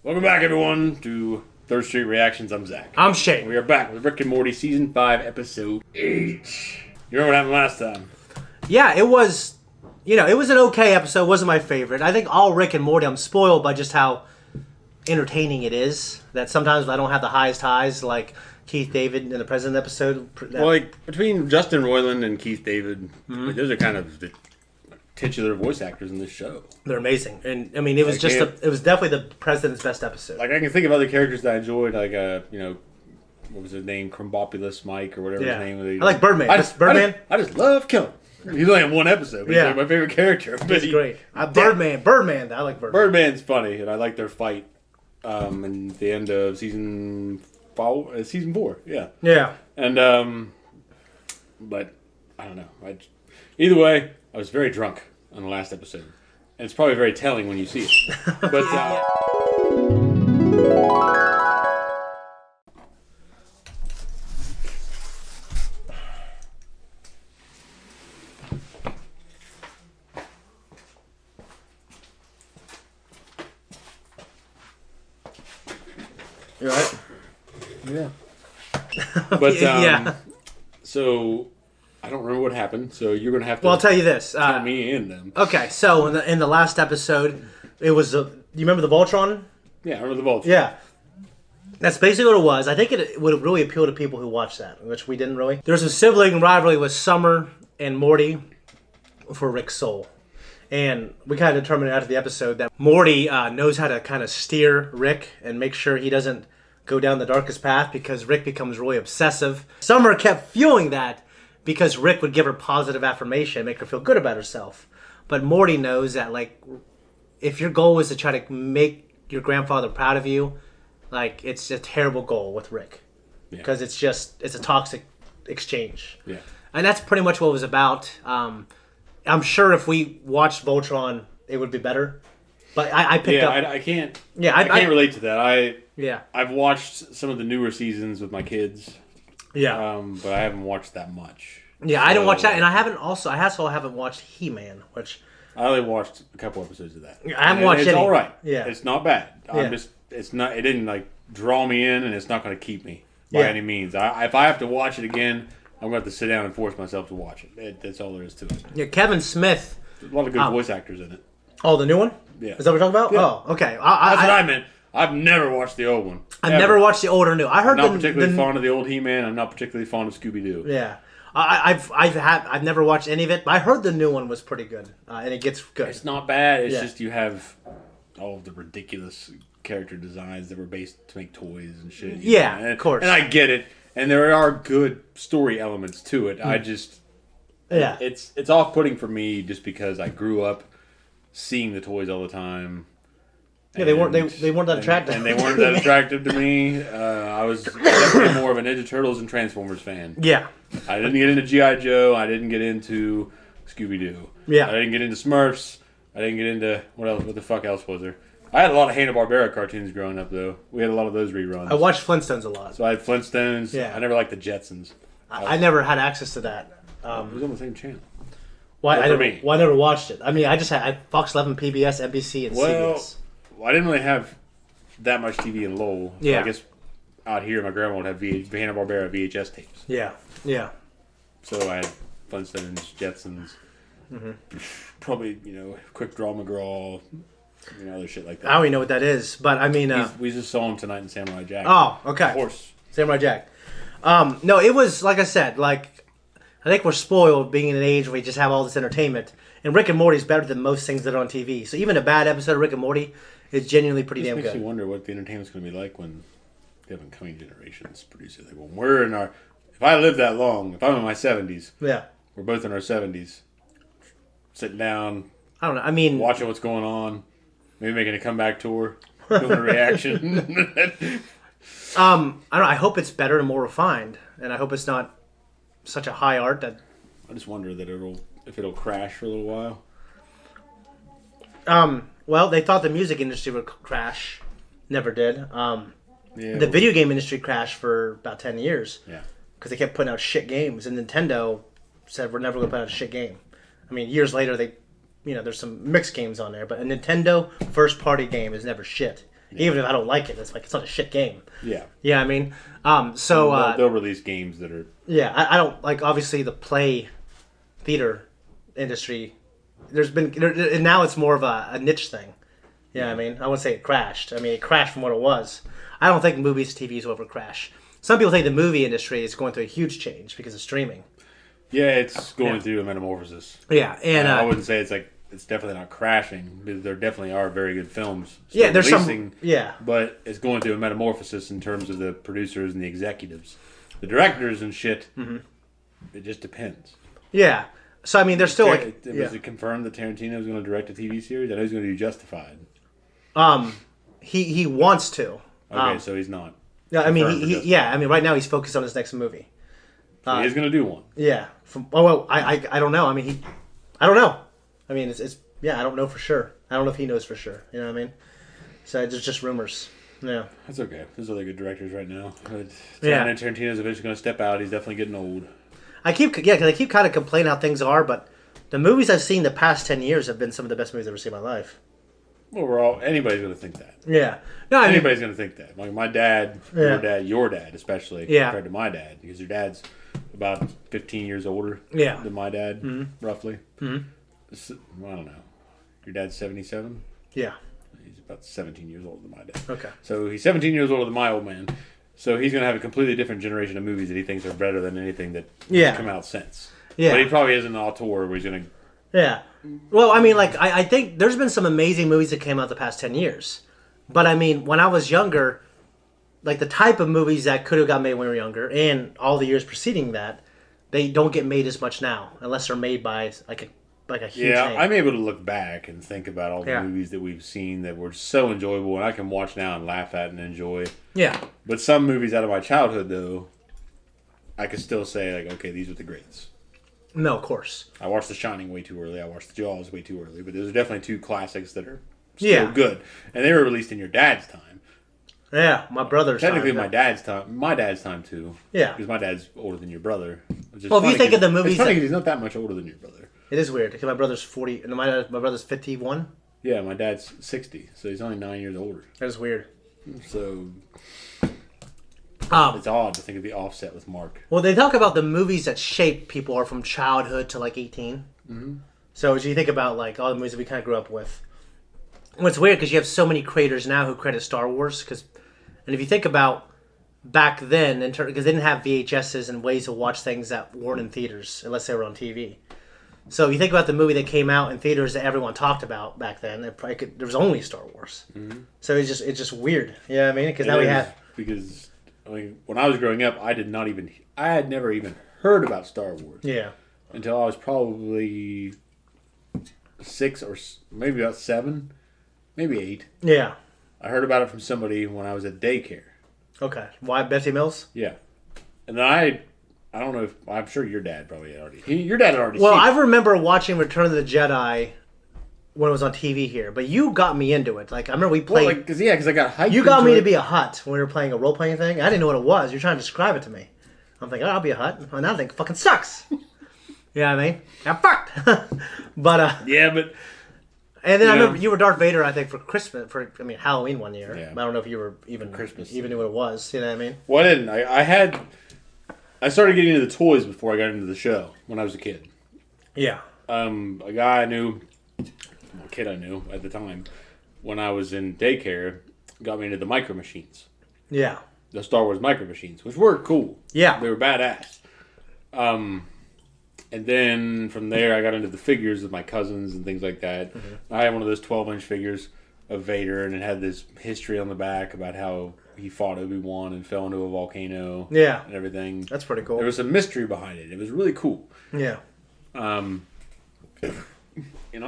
Welcome back, everyone, to Third Street Reactions. I'm Zach. I'm Shane. We are back with Rick and Morty Season 5, Episode 8. You remember what happened last time? Yeah, it was, it was an okay episode. It wasn't my favorite. I think all Rick and Morty, I'm spoiled by just how entertaining it is. That sometimes I don't have the highest highs, like Keith David in the President episode. Well, between Justin Roiland and Keith David, those are kind of the titular voice actors in this show. They're amazing. And, I mean, it was it was definitely the President's best episode. Like, I can think of other characters that I enjoyed, like, what was his name? Crumbopulous Mike or whatever his name was. I like Birdman. I just love killing him. He's only in one episode, but he's like my favorite character. He's great. Birdman. I like Birdman. Birdman's funny, and I like their fight in the end of season 4. Yeah. Yeah. And, but, I don't know. Either way, I was very drunk on the last episode. And it's probably very telling when you see it. But, You all right? Yeah. But, so, I don't remember what happened, so you're going to have to I'll tell you this. tell me in them. Okay, so in the last episode, it was, you remember the Voltron? Yeah, I remember the Vulture. Yeah. That's basically what it was. I think it would really appeal to people who watched that, which we didn't really. There's a sibling rivalry with Summer and Morty for Rick's soul. And we kind of determined after the episode that Morty knows how to kind of steer Rick and make sure he doesn't go down the darkest path because Rick becomes really obsessive. Summer kept fueling that because Rick would give her positive affirmation, make her feel good about herself. But Morty knows that, like, if your goal is to try to make your grandfather proud of you, like, it's a terrible goal with Rick. Because it's a toxic exchange. Yeah. And that's pretty much what it was about. I'm sure if we watched Voltron, it would be better. But I picked up... I can't... Yeah, I can't relate to that. I've watched some of the newer seasons with my kids. Yeah. But I haven't watched that much. Yeah, I didn't watch that, and I haven't watched He-Man, which... I only watched a couple episodes of that. I haven't watched any. It's all right. Yeah. It's not bad. It didn't, like, draw me in, and it's not going to keep me by any means. If I have to watch it again, I'm going to have to sit down and force myself to watch it. That's all there is to it. Yeah, Kevin Smith. There's a lot of good voice actors in it. Oh, the new one? Yeah. Is that what you're talking about? Yeah. Oh, okay. That's what I meant. I've never watched the old one. I've never watched the old or new. I heard I'm not particularly fond of the old He-Man. I'm not particularly fond of Scooby-Doo. Yeah. I've never watched any of it, but I heard the new one was pretty good, and it gets good. It's not bad. It's just you have all of the ridiculous character designs that were based to make toys and shit. Yeah, of course. And I get it, and there are good story elements to it. I just, it's off-putting for me just because I grew up seeing the toys all the time. Yeah, they weren't that attractive. And they weren't that attractive to me. I was definitely more of a Ninja Turtles and Transformers fan. Yeah. I didn't get into G.I. Joe. I didn't get into Scooby-Doo. Yeah. I didn't get into Smurfs. I didn't get into... What else? What the fuck else was there? I had a lot of Hanna-Barbera cartoons growing up, though. We had a lot of those reruns. I watched Flintstones a lot. So I had Flintstones. Yeah. I never liked the Jetsons. I never had access to that. It was on the same channel. Why? I never watched it. I mean, I just had Fox 11, PBS, NBC, and CBS. Well, I didn't really have that much TV in Lowell. So I guess out here, my grandma would have Hanna-Barbera VHS tapes. Yeah. Yeah. So I had Flintstones, Jetsons, probably, Quick Draw McGraw, other shit like that. I don't even know what that is, but I mean... we just saw him tonight in Samurai Jack. Oh, okay. Of course. Samurai Jack. No, it was, like I said, I think we're spoiled being in an age where we just have all this entertainment. And Rick and Morty is better than most things that are on TV. So even a bad episode of Rick and Morty is genuinely pretty damn good. It makes me wonder what the entertainment's going to be like when the up-and-coming generations produce it. Like, when we're in our... If I live that long, if I'm in my 70s, we're both in our 70s, sitting down, I don't know. I mean, watching what's going on, maybe making a comeback tour, doing a reaction. I don't know. I hope it's better and more refined, and I hope it's not such a high art that. I just wonder that if it'll crash for a little while. Well, they thought the music industry would crash, never did. The video game industry crashed for about 10 years. Yeah. Because they kept putting out shit games, and Nintendo said we're never going to put out a shit game. I mean, years later, there's some mixed games on there, but a Nintendo first-party game is never shit. Even if I don't like it, it's like it's not a shit game. Yeah. Yeah, I mean, they'll release games that are. Yeah, I don't like obviously the play theater industry. There's been and now it's more of a niche thing. Yeah, I mean, I wouldn't say it crashed. I mean, it crashed from what it was. I don't think movies, TVs will ever crash. Some people think the movie industry is going through a huge change because of streaming. Yeah, it's going through a metamorphosis. Yeah, and I wouldn't say it's definitely not crashing, because there definitely are very good films. Yeah, there's releasing, some. Yeah, but it's going through a metamorphosis in terms of the producers and the executives, the directors and shit. Mm-hmm. It just depends. Yeah, so I mean, there's still was it confirmed that Tarantino was going to direct a TV series? I know he's going to do Justified. He wants to. Okay, so he's not. Yeah, I mean, I mean, right now he's focused on his next movie. So he is going to do one. Yeah. I don't know. I mean, I don't know. I mean, it's I don't know for sure. I don't know if he knows for sure. You know what I mean? So it's just rumors. Yeah. That's okay. There's other good directors right now. Tarantino's eventually going to step out. He's definitely getting old. Because I keep kind of complaining how things are, but the movies I've seen the past 10 years have been some of the best movies I've ever seen in my life. Well, anybody's going to think that. Yeah. No, anybody's going to think that. Like my dad, your dad especially, compared to my dad, because your dad's about 15 years older than my dad, roughly. Mm-hmm. So, I don't know. Your dad's 77? Yeah. He's about 17 years older than my dad. Okay. So he's 17 years older than my old man. So he's going to have a completely different generation of movies that he thinks are better than anything that has come out since. Yeah. But he probably isn't an auteur where he's going to... Yeah. Well, I mean, like, I think there's been some amazing movies that came out the past 10 years. But, I mean, when I was younger, like, the type of movies that could have got made when we were younger, and all the years preceding that, they don't get made as much now, unless they're made by, like a huge name. I'm able to look back and think about all the movies that we've seen that were so enjoyable, and I can watch now and laugh at and enjoy. Yeah. But some movies out of my childhood, though, I could still say, like, okay, these are the greats. No, of course. I watched The Shining way too early. I watched The Jaws way too early. But those are definitely two classics that are still good. And they were released in your dad's time. Yeah, my brother's Technically, time. my dad's time, too. Yeah. Because my dad's older than your brother. Well, if you think of the movies... It's funny because he's not that much older than your brother. It is weird, because my brother's 40... And my brother's 51? Yeah, my dad's 60, so he's only 9 years older. That is weird. So... it's odd to think of the offset with Mark. Well, they talk about the movies that shape people are from childhood to like 18. Mm-hmm. So as you think about like all the movies that we kind of grew up with, well, it's weird because you have so many creators now who credit Star Wars. And if you think about back then, because they didn't have VHSs and ways to watch things that weren't in theaters unless they were on TV. So if you think about the movie that came out in theaters that everyone talked about back then, there was only Star Wars. Mm-hmm. So it's just weird. You know what I mean? Because now we have... Because... I mean, when I was growing up, I had never even heard about Star Wars. Yeah. Until I was probably 6 or maybe about 7, maybe 8. Yeah. I heard about it from somebody when I was at daycare. Okay. Why, Betsy Mills? Yeah. And then I don't know if, I'm sure your dad probably had already. Your dad had already Well, seen I remember watching Return of the Jedi when it was on TV here, but you got me into it. Like I remember we played. Because I got hyped. You got me to be a Hutt when we were playing a role playing thing. I didn't know what it was. You're trying to describe it to me. I'm thinking, I'll be a Hutt. And I think it fucking sucks. You know what I mean? I'm fucked. But yeah, but. And then I remember you were Darth Vader. I think for Christmas, Halloween one year. Yeah. I don't know if you were even knew what it was. You know what I mean? Well, I didn't. I started getting into the toys before I got into the show when I was a kid. Yeah. A guy I knew. A kid I knew at the time, when I was in daycare, got me into the Micro Machines. Yeah. The Star Wars Micro Machines, which were cool. Yeah. They were badass. And then from there, I got into the figures with my cousins and things like that. Mm-hmm. I had one of those 12-inch figures of Vader, and it had this history on the back about how he fought Obi-Wan and fell into a volcano. Yeah. And everything. That's pretty cool. There was some mystery behind it. It was really cool. Yeah.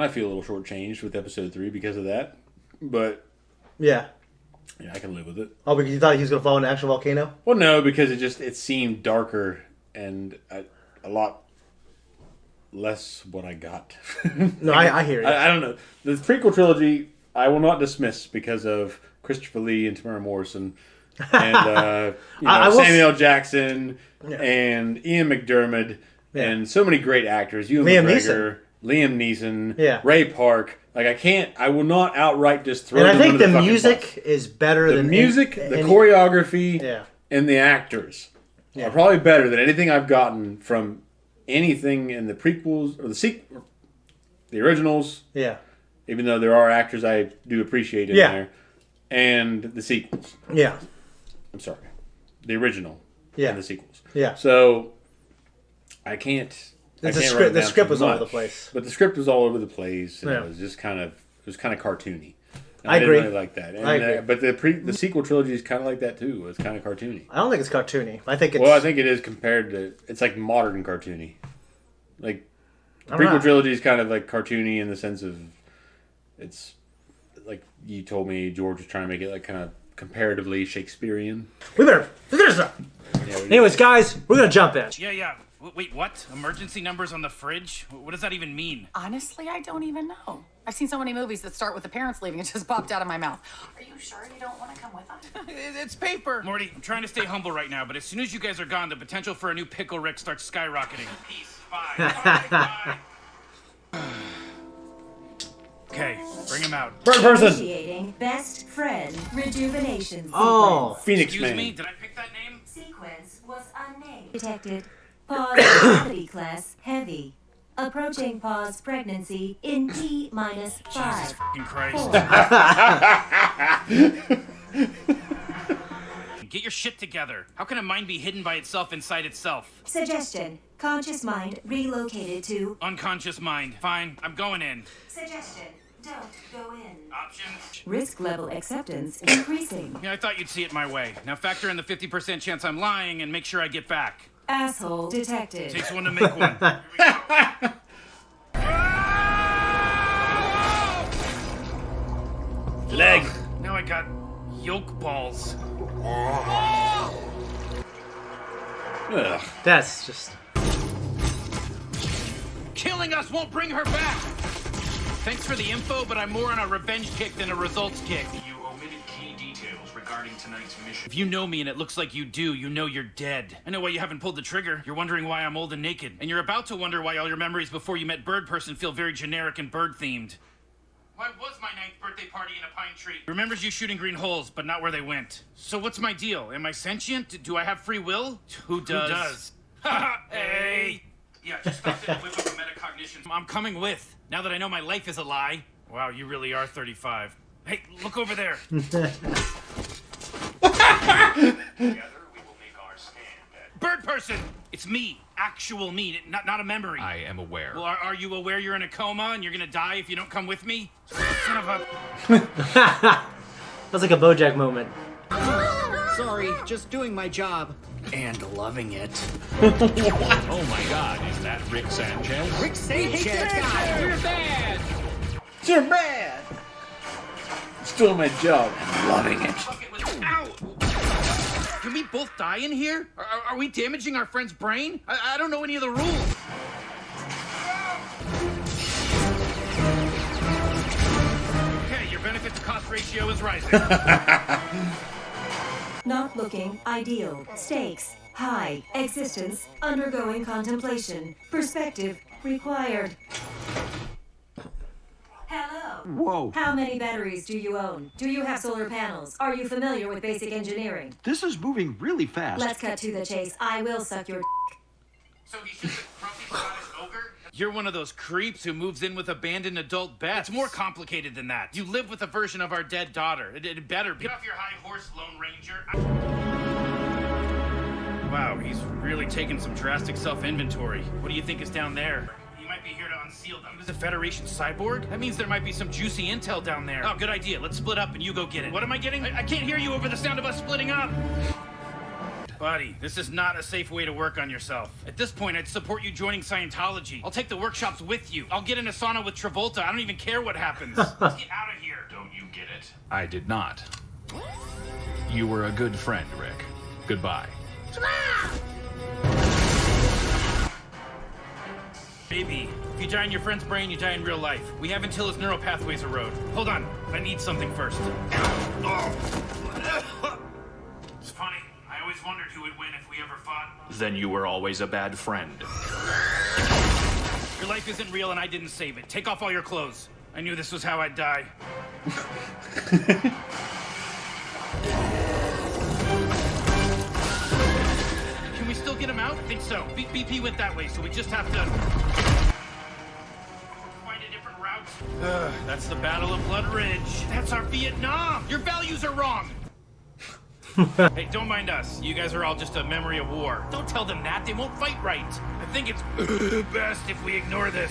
I feel a little shortchanged with episode 3 because of that. But yeah, I can live with it. Oh, because you thought he was going to fall in an actual volcano? Well, no, because it seemed darker and a lot less what I got. No, I hear you. I don't know. The prequel trilogy, I will not dismiss because of Christopher Lee and Tamara Morrison and Samuel L. Jackson and Ian McDermott and so many great actors. Ewan McGregor. Liam Neeson, Yeah. Ray Park. Like I will not outright just throw And them I think under the fucking music bus. is better The than music, any, the choreography, Yeah. and the actors are probably better than anything I've gotten from anything in the prequels or the originals. Yeah. Even though there are actors I do appreciate in there, and the sequels. Yeah. I'm sorry, the original. Yeah. And the sequels. Yeah. So I can't. The The script was all over the place. But the script was all over the place, and Yeah. it was just kind of cartoony. And I agree. didn't really like that. And, I agree. But the sequel trilogy is kind of like that too. It's kind of cartoony. I don't think it's cartoony. I think it's. Well, I think it is compared to. It's like modern cartoony. Like the I'm prequel not- trilogy is kind of like cartoony in the sense of it's like you told me George was trying to make it like kind of comparatively Shakespearean. We better stop. Yeah, Anyways, guys, we're gonna jump in. Yeah. Wait, what? Emergency numbers on the fridge? What does that even mean? Honestly, I don't even know. I've seen so many movies that start with the parents leaving. It just popped out of my mouth. Are you sure you don't want to come with us? It's paper. Morty, I'm trying to stay humble right now, but as soon as you guys are gone, the potential for a new Pickle Rick starts skyrocketing. Peace. Bye. Okay, bring him out. First person. Initiating best friend rejuvenation sequence. Oh, Phoenix Excuse Man. me, did I pick that name? Sequence was unnamed. Detected. Pause gravity class heavy. Approaching pause pregnancy in T minus 5. Jesus fucking Christ. 4. Get your shit together. How can a mind be hidden by itself inside itself? Suggestion. Conscious mind relocated to. Unconscious mind. Fine, I'm going in. Suggestion. Don't go in. Options? Risk level acceptance increasing. Yeah, I thought you'd see it my way. Now factor in the 50% chance I'm lying and make sure I get back. Asshole detected. Takes one to make one. Here we go. Leg. Now I got yolk balls. Ugh. that's just. Killing us won't bring her back. Thanks for the info, but I'm more on a revenge kick than a results kick. You omitted key details regarding tonight's mission. If you know me and it looks like you do, you know you're dead. I know why you haven't pulled the trigger. You're wondering why I'm old and naked. And you're about to wonder why all your memories before you met Bird Person feel very generic and bird-themed. Why was my 9th birthday party in a pine tree? Remembers you shooting green holes, but not where they went. So what's my deal? Am I sentient? Do I have free will? Who does? Hey! Yeah, just stop that whip up a metacognition. I'm coming with. Now that I know my life is a lie. Wow, you really are 35. Hey, look over there. Together, we will make our stand at... Bird Person! It's me. Actual me, not a memory. I am aware. Well, are you aware you're in a coma and you're gonna die if you don't come with me? Son of a... That's like a BoJack moment. Sorry, just doing my job. And loving it. Oh my god, is that Rick Sanchez? Rick Sanchez, God, you're bad! You're bad. Still my job. Loving it. Ow! Can we both die in here? Are we damaging our friend's brain? I don't know any of the rules. Okay, your benefit to cost ratio is rising. Not looking ideal. Stakes high. Existence undergoing contemplation. Perspective required. Hello. Whoa, How many batteries do you own? Do you have solar panels? Are you familiar with basic engineering? this is moving really fast. Let's cut to the chase. I will suck your. So he's just a grumpy Scottish ogre? You're one of those creeps who moves in with abandoned adult bets. It's more complicated than that. You live with a version of our dead daughter. It better be. Get off your high horse, Lone Ranger. Wow, he's really taken some drastic self-inventory. What do you think is down there? He might be here to unseal them. Is a Federation cyborg? That means there might be some juicy intel down there. Oh, good idea. Let's split up and you go get it. What am I getting? I can't hear you over the sound of us splitting up. Buddy, this is not a safe way to work on yourself. At this point, I'd support you joining Scientology. I'll take the workshops with you. I'll get in a sauna with Travolta. I don't even care what happens. Let's get out of here. Don't you get it? I did not. You were a good friend, Rick. Goodbye. Baby, if you die in your friend's brain, you die in real life. We have until his neural pathways erode. Hold on, I need something first. It's funny. I always wondered who would win if we ever fought. Then you were always a bad friend. Your life isn't real and I didn't save it. Take off all your clothes. I knew this was how I'd die. Can we still get him out? I think so. BP went that way, so we just have to find a different route. That's the Battle of Blood Ridge. That's our Vietnam. Your values are wrong. Hey, don't mind us. You guys are all just a memory of war. Don't tell them that. They won't fight right. I think it's best if we ignore this.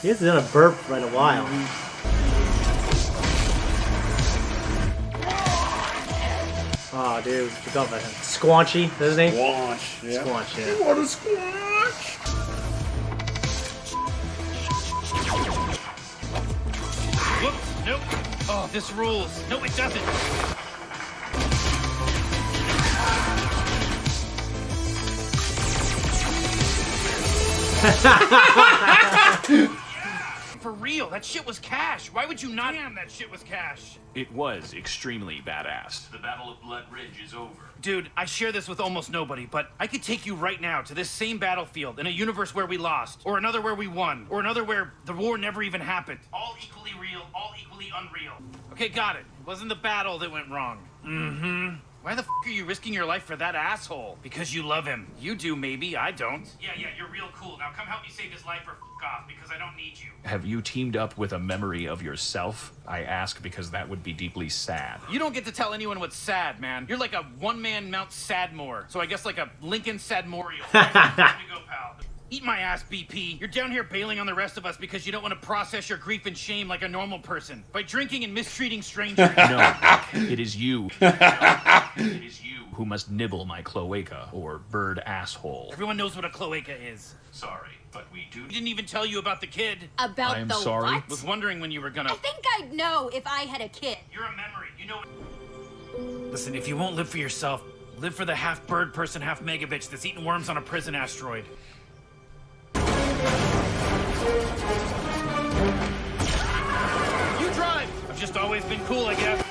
He hasn't done a burp for in a while. Oh, dude, forgot about him. Squanchy, that's his name? Squanch. Yeah. Squanch, yeah. You want a squanch? Whoops. Nope. Oh, this rules. No, it doesn't. For real, that shit was cash. Why would you not? Damn, that shit was cash. It was extremely badass. The Battle of Blood Ridge is over. Dude, I share this with almost nobody, but I could take you right now to this same battlefield in a universe where we lost, or another where we won, or another where the war never even happened. All equally real, all equally unreal. Okay, got it. It wasn't the battle that went wrong. Mm-hmm. Why the f*** are you risking your life for that asshole? Because you love him. You do, maybe. I don't. Yeah, you're real cool. Now come help me save his life or f*** off, because I don't need you. Have you teamed up with a memory of yourself? I ask because that would be deeply sad. You don't get to tell anyone what's sad, man. You're like a one-man Mount Sadmore. So I guess like a Lincoln Sadmorial. Here we go, pal. Eat my ass, BP. You're down here bailing on the rest of us because you don't want to process your grief and shame like a normal person by drinking and mistreating strangers. No, it is you. It is you who must nibble my cloaca or bird asshole. Everyone knows what a cloaca is. Sorry, but we do. We didn't even tell you about the kid. About I'm the sorry. what? Was wondering when you were gonna. I think I'd know if I had a kid. You're a memory. You know. Listen, if you won't live for yourself, live for the half bird person, half megabitch that's eating worms on a prison asteroid. You drive. I've just always been cool, I guess.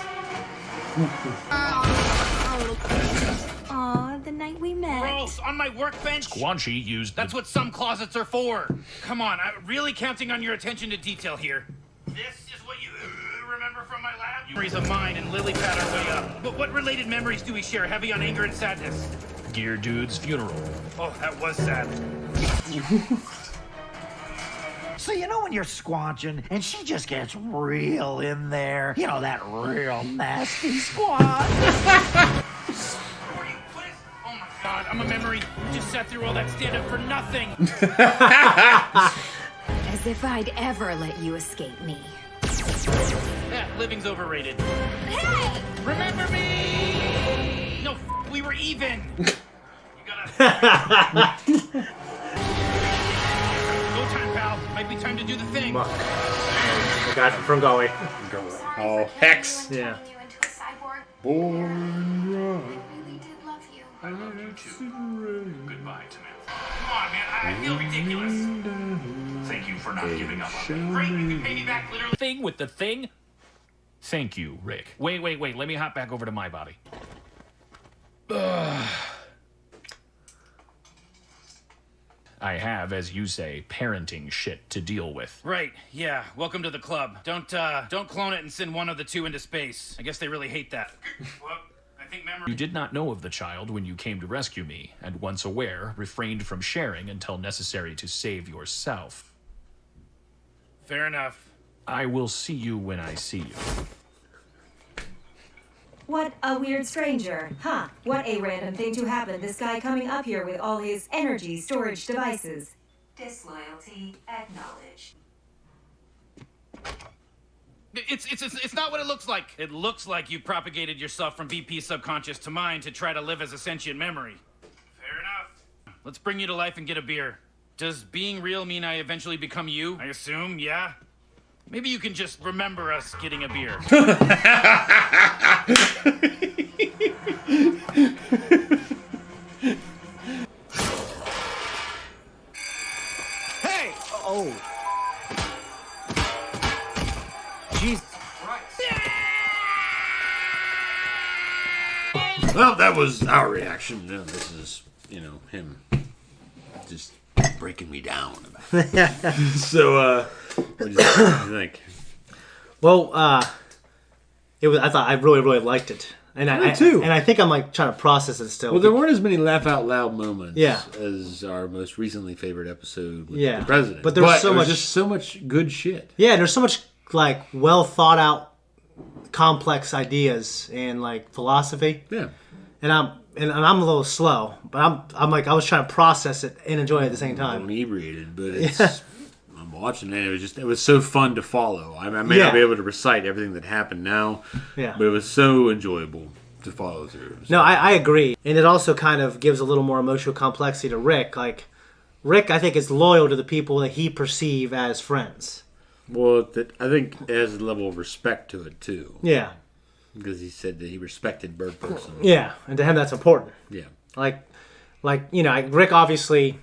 Aw, the night we met. Gross, on my workbench. Squanchy used. That's what some closets are for. Come on, I'm really counting on your attention to detail here. This is what you remember from my lab? Memories of mine and lily pad our way up. But what related memories do we share heavy on anger and sadness? Gear Dude's funeral. Oh, that was sad. So you know when you're squanching and she just gets real in there, you know, that real nasty squat. Oh my god, I'm a memory. Just sat through all that stand-up for nothing. As if I'd ever let you escape me. Yeah, living's overrated. Hey! Remember me! No, we were even. You gotta. Go time, pal. Might be time to do the thing. The guy from Galway. Oh, Hex. Yeah. Born right. I love you too. Goodbye, Samantha. Come on, man. I feel ridiculous. Thank you for not giving up on me. Great, you can pay me back literally. Thing with the thing? Thank you, Rick. Wait. Let me hop back over to my body. I have, as you say, parenting shit to deal with. Right, yeah. Welcome to the club. Don't clone it and send one of the two into space. I guess they really hate that. Well, I think memory. You did not know of the child when you came to rescue me, and once aware, refrained from sharing until necessary to save yourself. Fair enough. I will see you when I see you. What a weird stranger. Huh. What a random thing to happen. This guy coming up here with all his energy storage devices. Disloyalty acknowledged. It's not what it looks like. It looks like you propagated yourself from BP's subconscious to mine to try to live as a sentient memory. Fair enough. Let's bring you to life and get a beer. Does being real mean I eventually become you? I assume, yeah? Maybe you can just remember us getting a beer. Hey! Oh. Jesus Christ. Well, that was our reaction. This is, him just breaking me down about it. So, what do you think? Well, it was. I thought I really liked it, and I too. And I think I'm like trying to process it still. Well, there weren't as many laugh out loud moments Yeah. as our most recently favorite episode with Yeah. the president. But there was so much, just so much good shit. Yeah, there's so much like well thought out, complex ideas and like philosophy. Yeah. And I'm a little slow, but I'm like I was trying to process it and enjoy it at the same time. I'm inebriated, but it's. I'm watching it. It was so fun to follow. I may not be able to recite everything that happened now, but it was so enjoyable to follow through. So. No, I agree, and it also kind of gives a little more emotional complexity to Rick. Like Rick, I think is loyal to the people that he perceives as friends. Well, I think it has a level of respect to it too. Yeah, because he said that he respected Bird Person. Yeah, and to him that's important. Yeah, like Rick obviously.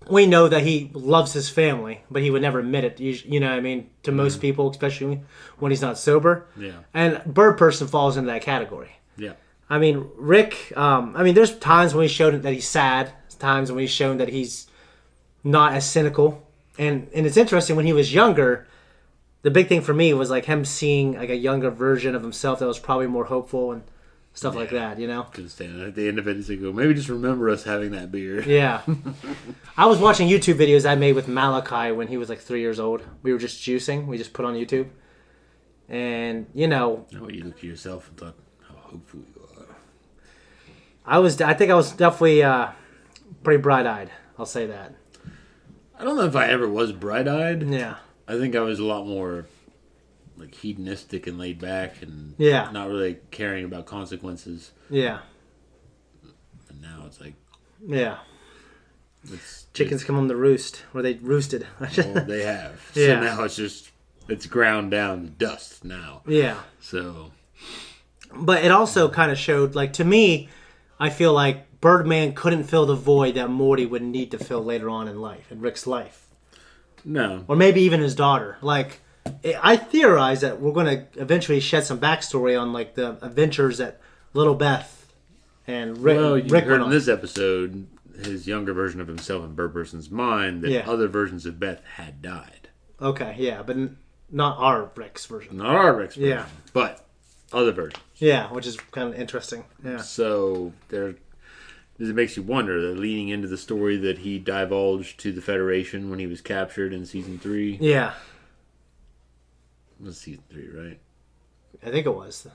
We know that he loves his family, but he would never admit it. You know what I mean? To most people, especially when he's not sober. Yeah. And Bird Person falls into that category. Yeah. I mean, Rick, there's times when he's shown that he's sad. Times when he's shown that he's not as cynical. And it's interesting, when he was younger, the big thing for me was like him seeing like a younger version of himself that was probably more hopeful and stuff like that, you know? Couldn't stand it. At the end of it, he's like, well, maybe just remember us having that beer. Yeah. I was watching YouTube videos I made with Malachi when he was like 3 years old. We were just juicing. We just put on YouTube. And, you know... Now you look at yourself and thought, how hopeful you are. I think I was definitely pretty bright-eyed. I'll say that. I don't know if I ever was bright-eyed. Yeah. I think I was a lot more... like hedonistic and laid back and not really caring about consequences. Yeah. And now it's like chickens come home to roost, or they roosted. Well, they have. Yeah. So now it's ground down to dust now. Yeah. So but it also kind of showed, like, to me, I feel like Birdman couldn't fill the void that Morty would need to fill later on in life, in Rick's life. No. Or maybe even his daughter. Like, I theorize that we're going to eventually shed some backstory on like the adventures that Little Beth and Rick. Well, you Rick heard went in on. this episode his younger version of himself in Bird Person's mind that other versions of Beth had died. Okay, yeah, but not our Rick's version. Not our Rick's version, yeah, but other versions. Yeah, which is kind of interesting. Yeah. So it makes you wonder that leading into the story that he divulged to the Federation when he was captured in season 3. Yeah. It was season 3, right? I think it was.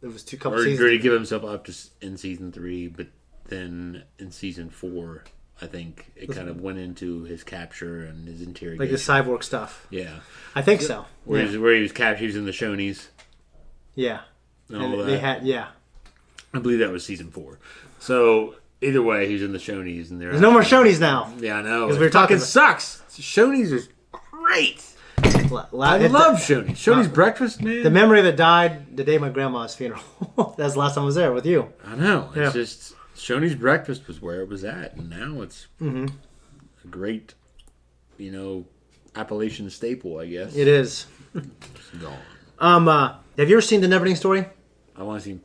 It was couple or seasons. Or did he give himself up in season 3, but then in season 4, I think it kind of went into his capture and his interrogation. Like the cyborg stuff. Yeah. I think so. Where he was captured, he was in the Shonies. Yeah. And all they that. had, yeah. I believe that was season 4. So either way, he's in the Shonies, and there's no more Shonies now. Yeah, I know. Because we were talking. Sucks. Shonies is great. I love Shoney's. Shoney's breakfast, man. The memory of it died the day of my grandma's funeral. That's the last time I was there with you. I know. It's just Shoney's breakfast was where it was at, and now it's a great, Appalachian staple, I guess. It is. It's gone. Have you ever seen The Neverending Story? I want to see.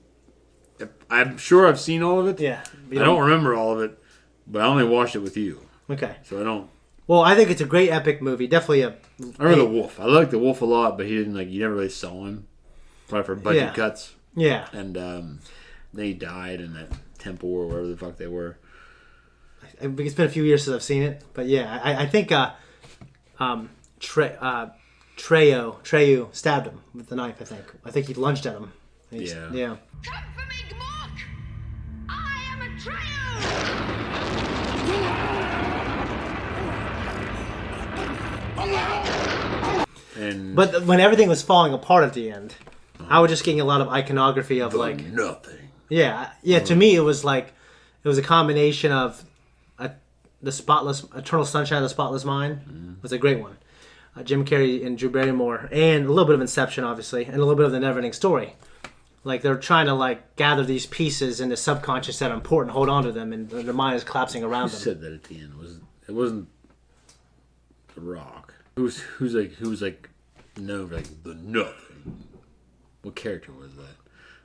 I'm sure I've seen all of it. Yeah. I don't remember all of it, but I only watched it with you. Okay. So I don't. Well, I think it's a great epic movie. Definitely I remember the wolf. I liked the wolf a lot, but he didn't you never really saw him. Probably for budget cuts. Yeah. And then he died in that temple or wherever the fuck they were. It's been a few years since I've seen it, but yeah, I think Treyu stabbed him with the knife. I think he lunged at him. Yeah. Come for me, Mort! I am a Atreyu! But when everything was falling apart at the end, I was just getting a lot of iconography of like nothing. Yeah. To me, it was a combination of the Spotless, Eternal Sunshine of the Spotless Mind was a great one. Jim Carrey and Drew Barrymore, and a little bit of Inception, obviously, and a little bit of The Neverending Story. Like they're trying to gather these pieces in the subconscious that are important, hold on to them, and their mind is collapsing around them. Who said that at the end? It wasn't The Rock. Who's the nothing? What character was that?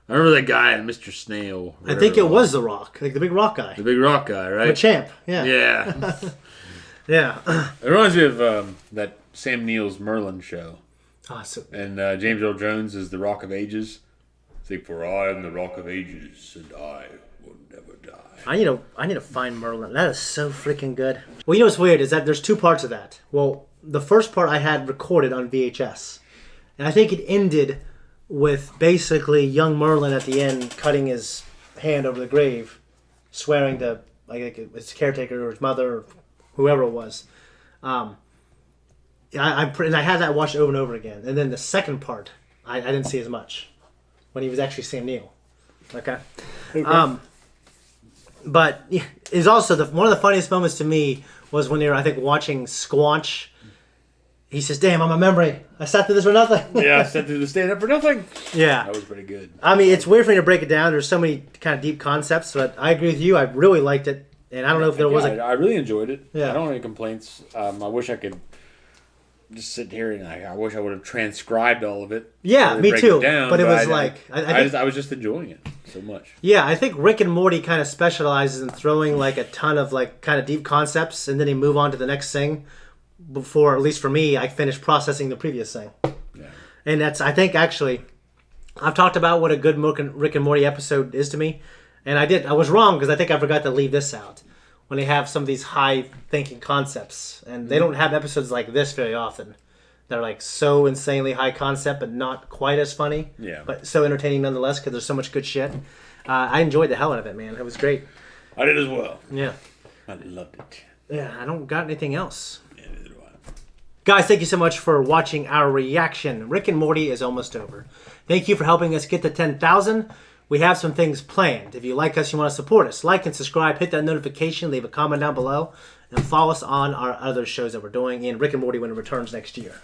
I remember that guy in Mr. Snail. I think it was The Rock, like the big rock guy. The big rock guy, right? The champ, yeah. Yeah. Yeah. It reminds me of that Sam Neill's Merlin show. Awesome. And James Earl Jones is the Rock of Ages. It's like, for I am the Rock of Ages, and I will never die. I need to find Merlin. That is so freaking good. Well, you know what's weird is that there's two parts of that. Well, the first part I had recorded on VHS. And I think it ended with basically young Merlin at the end cutting his hand over the grave, swearing to like his caretaker or his mother or whoever it was. I had that watched over and over again. And then the second part, I didn't see as much when he was actually Sam Neill. Okay. But it's also one of the funniest moments to me was when they were, I think, watching Squanch. He says, "Damn, I'm a memory. I sat through this for nothing." Yeah, I sat through the stand-up for nothing. Yeah. That was pretty good. I mean, it's weird for me to break it down. There's so many kind of deep concepts, but I agree with you. I really liked it. And I don't know if there was I really enjoyed it. Yeah. I don't have any complaints. I wish I could just sit here and I wish I would have transcribed all of it. Yeah, really me break too. It down, but it was I was just enjoying it so much. Yeah, I think Rick and Morty kind of specializes in throwing like a ton of like kind of deep concepts, and then they move on to the next thing. Before, at least for me, I finish processing the previous thing. Yeah. And that's, I think, actually, I've talked about what a good Rick and Morty episode is to me. And I was wrong because I think I forgot to leave this out. When they have some of these high-thinking concepts. And they don't have episodes like this very often. They're like so insanely high concept, but not quite as funny. Yeah. But so entertaining nonetheless because there's so much good shit. I enjoyed the hell out of it, man. It was great. I did as well. Yeah. I loved it. Yeah, I don't got anything else. Guys, thank you so much for watching our reaction. Rick and Morty is almost over. Thank you for helping us get to 10,000. We have some things planned. If you like us, you want to support us, like and subscribe, hit that notification, leave a comment down below, and follow us on our other shows that we're doing in Rick and Morty when it returns next year.